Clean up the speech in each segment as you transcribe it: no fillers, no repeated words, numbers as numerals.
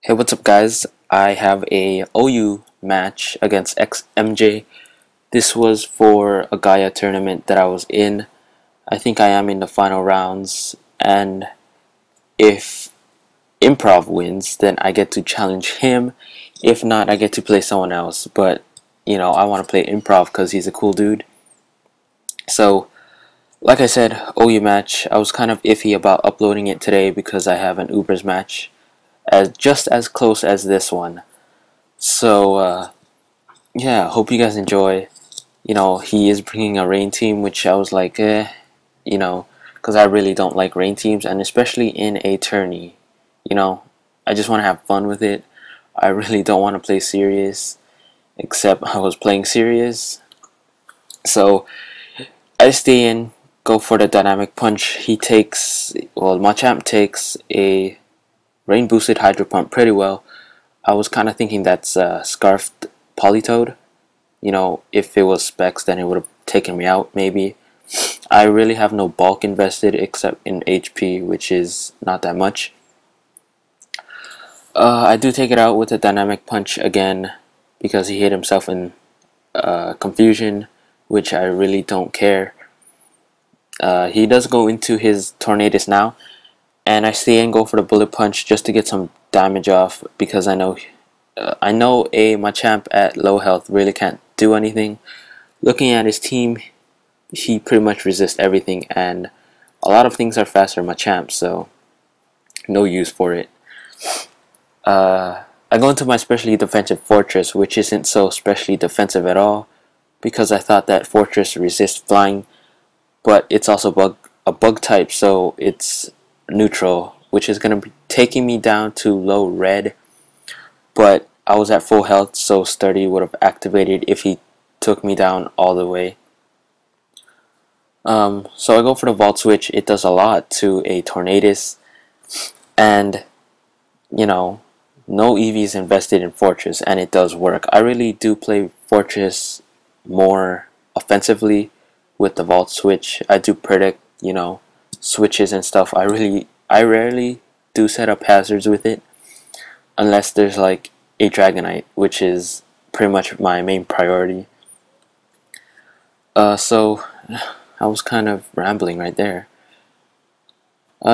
Hey, what's up, guys? I have a OU match against xMj. This was for a Gaia tournament that I was in. I think I am in the final rounds, and if Improv wins, then I get to challenge him. If not, I get to play someone else. But, I want to play Improv because he's a cool dude. So, like I said, OU match. I was kind of iffy about uploading it today because I have an Ubers match just as close as this one. So, yeah, hope you guys enjoy. He is bringing a rain team, which I was like, because I really don't like rain teams, and especially in a tourney. You know, I just want to have fun with it. I really don't want to play serious, except I was playing serious. So, I stay in, go for the dynamic punch. Machamp takes a rain boosted hydro pump pretty well. I was kind of thinking that's Scarfed Politoed. If it was specs, then it would have taken me out, maybe. I really have no bulk invested except in HP, which is not that much. I do take it out with a dynamic punch again because he hit himself in confusion, which I really don't care. He does go into his Tornadus now, and I stay and go for the bullet punch just to get some damage off because I know a Machamp at low health really can't do anything. Looking at his team, he pretty much resists everything, and a lot of things are faster Machamp, so no use for it. I go into my specially defensive Fortress, which isn't so specially defensive at all, because I thought that Fortress resists flying, but it's also a bug type, so it's neutral, which is going to be taking me down to low red, but I was at full health, so Sturdy would have activated if he took me down all the way. So I go for the Vault Switch. It does a lot to a Tornadus, and no EVs invested in Fortress, and it does work. I really do play Fortress more offensively with the Vault Switch. I do predict, switches and stuff. I rarely do set up hazards with it, unless there's like a Dragonite, which is pretty much my main priority. So I was kind of rambling right there.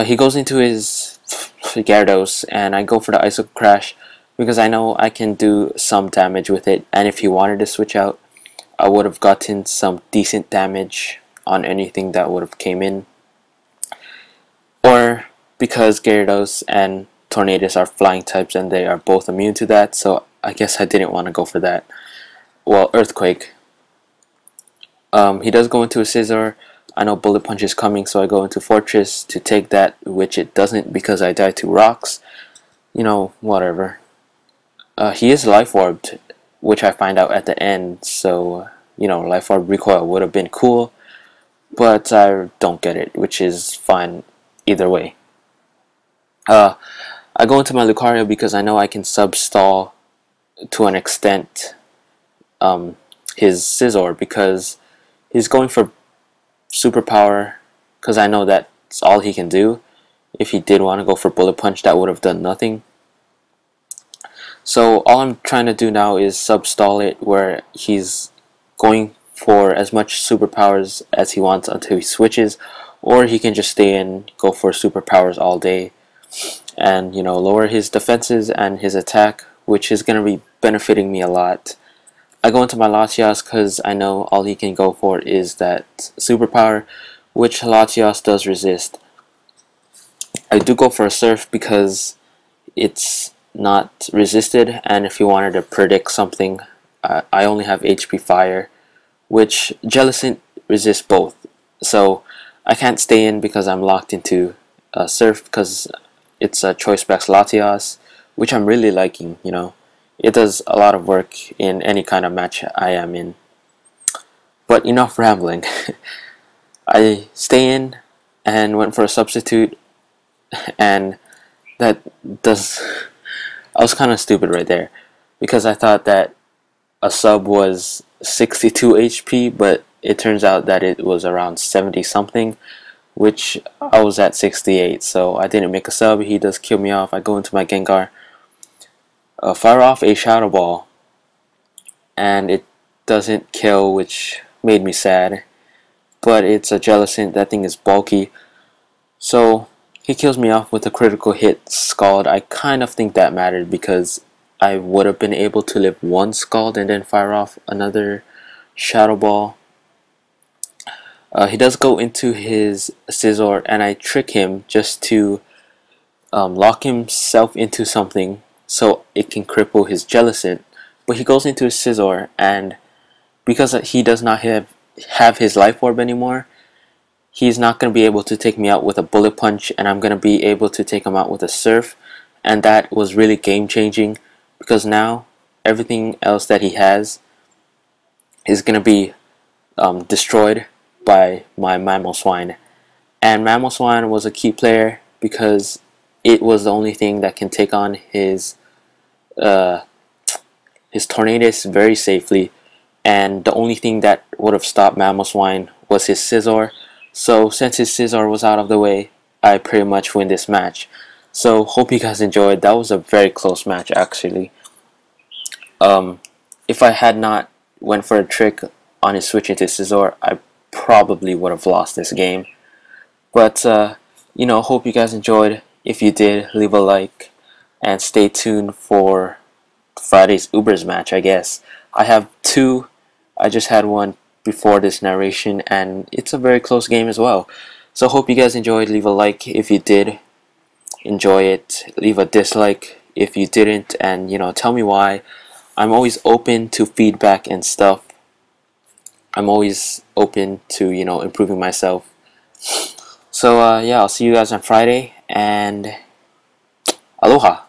He goes into his Gyarados, and I go for the Icicle Crash because I know I can do some damage with it, and if he wanted to switch out, I would have gotten some decent damage on anything that would have came in. Or because Gyarados and Tornadus are flying types and they are both immune to that, so I guess I didn't want to go for that. Well, Earthquake. He does go into a Scizor. I know Bullet Punch is coming, so I go into Fortress to take that, which it doesn't because I died to rocks. Whatever. He is Life Orbed, which I find out at the end, so, Life Orb recoil would have been cool, but I don't get it, which is fine either way. I go into my Lucario because I know I can sub-stall to an extent his Scizor because he's going for Superpower because I know that's all he can do. If he did want to go for Bullet Punch, that would have done nothing. So all I'm trying to do now is sub-stall it where he's going for as much superpowers as he wants until he switches, or he can just stay and go for superpowers all day and lower his defenses and his attack, which is going to be benefiting me a lot. I go into my Latios because I know all he can go for is that superpower, which Latios does resist. I do go for a Surf because it's not resisted, and if you wanted to predict something, I only have HP Fire, which Jellicent resists both, so I can't stay in because I'm locked into Surf because it's a Choice Specs Latios, which I'm really liking. It does a lot of work in any kind of match I am in. But enough rambling. I stay in and went for a substitute, and that does... I was kind of stupid right there because I thought that a sub was 62 HP, but it turns out that it was around 70 something, which I was at 68, so I didn't make a sub. He does kill me off. I go into my Gengar, fire off a shadow ball, and it doesn't kill, which made me sad. But it's a Jellicent. That thing is bulky. So he kills me off with a critical hit Scald. I kind of think that mattered because I would have been able to live one Scald and then fire off another Shadow Ball. He does go into his Scizor, and I trick him just to lock himself into something so it can cripple his Jellicent. But he goes into his Scizor, and because he does not have his Life Orb anymore, he's not going to be able to take me out with a Bullet Punch, and I'm going to be able to take him out with a Surf. And that was really game changing, because now everything else that he has is going to be destroyed by my Mamoswine. And Mamoswine was a key player because it was the only thing that can take on his Tornadus very safely, and the only thing that would have stopped Mamoswine was his Scizor. So since his Scizor was out of the way, I pretty much win this match. So hope you guys enjoyed. That was a very close match actually. If I had not went for a trick on his switch into Scizor, I probably would have lost this game. But hope you guys enjoyed. If you did, leave a like and stay tuned for Friday's Ubers match, I guess. I have two. I just had one before this narration, and it's a very close game as well. So hope you guys enjoyed. Leave a like if you did enjoy it. Leave a dislike if you didn't, and tell me why. I'm always open to feedback and stuff. I'm always open to improving myself. So yeah, I'll see you guys on Friday, and aloha.